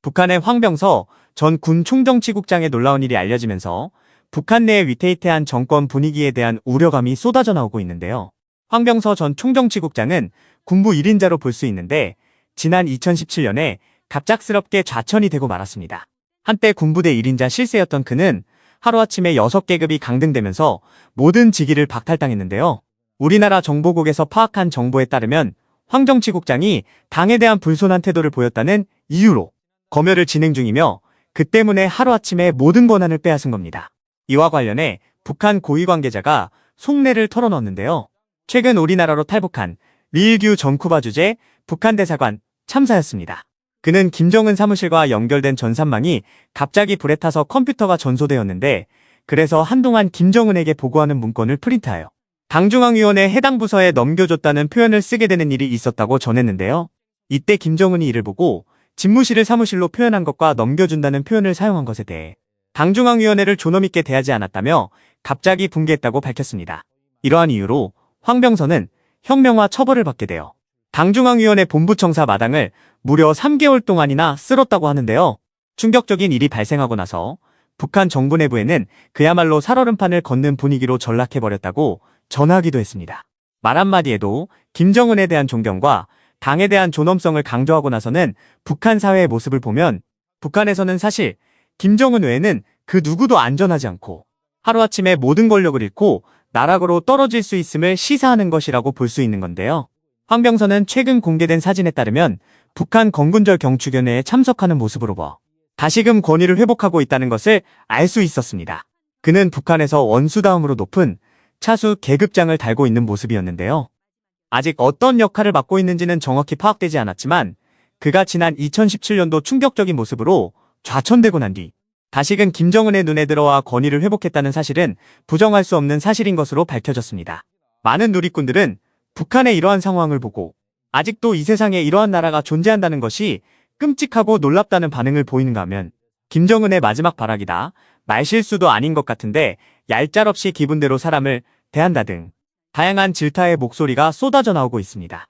북한의 황병서 전 군 총정치국장의 놀라운 일이 알려지면서 북한 내의 위태위태한 정권 분위기에 대한 우려감이 쏟아져 나오고 있는데요. 황병서 전 총정치국장은 군부 1인자로 볼 수 있는데 지난 2017년에 갑작스럽게 좌천이 되고 말았습니다. 한때 군부대 1인자 실세였던 그는 하루아침에 6계급이 강등되면서 모든 직위를 박탈당했는데요. 우리나라 정보국에서 파악한 정보에 따르면 황 정치국장이 당에 대한 불손한 태도를 보였다는 이유로 검열을 진행 중이며 그 때문에 하루아침에 모든 권한을 빼앗은 겁니다. 이와 관련해 북한 고위 관계자가 속내를 털어넣었는데요. 최근 우리나라로 탈북한 리일규 전 쿠바 주재 북한 대사관 참사였습니다. 그는 김정은 사무실과 연결된 전산망이 갑자기 불에 타서 컴퓨터가 전소되었는데 그래서 한동안 김정은에게 보고하는 문건을 프린트하여 당중앙위원회 해당 부서에 넘겨줬다는 표현을 쓰게 되는 일이 있었다고 전했는데요. 이때 김정은이 이를 보고 집무실을 사무실로 표현한 것과 넘겨준다는 표현을 사용한 것에 대해 당중앙위원회를 존엄있게 대하지 않았다며 갑자기 붕괴했다고 밝혔습니다. 이러한 이유로 황병서는 형명화 처벌을 받게 되어 당중앙위원회 본부청사 마당을 무려 3개월 동안이나 쓸었다고 하는데요. 충격적인 일이 발생하고 나서 북한 정부 내부에는 그야말로 살얼음판을 걷는 분위기로 전락해버렸다고 전하기도 했습니다. 말 한마디에도 김정은에 대한 존경과 당에 대한 존엄성을 강조하고 나서는 북한 사회의 모습을 보면 북한에서는 사실 김정은 외에는 그 누구도 안전하지 않고 하루아침에 모든 권력을 잃고 나락으로 떨어질 수 있음을 시사하는 것이라고 볼 수 있는 건데요. 황병서는 최근 공개된 사진에 따르면 북한 건군절 경축연회에 참석하는 모습으로 다시금 권위를 회복하고 있다는 것을 알 수 있었습니다. 그는 북한에서 원수다움으로 높은 차수 계급장을 달고 있는 모습이었는데요. 아직 어떤 역할을 맡고 있는지는 정확히 파악되지 않았지만 그가 지난 2017년도 충격적인 모습으로 좌천되고 난 뒤 다시금 김정은의 눈에 들어와 권위를 회복했다는 사실은 부정할 수 없는 사실인 것으로 밝혀졌습니다. 많은 누리꾼들은 북한의 이러한 상황을 보고 아직도 이 세상에 이러한 나라가 존재한다는 것이 끔찍하고 놀랍다는 반응을 보이는가 하면 김정은의 마지막 발악이다, 말실수도 아닌 것 같은데 얄짤없이 기분대로 사람을 대한다 등 다양한 질타의 목소리가 쏟아져 나오고 있습니다.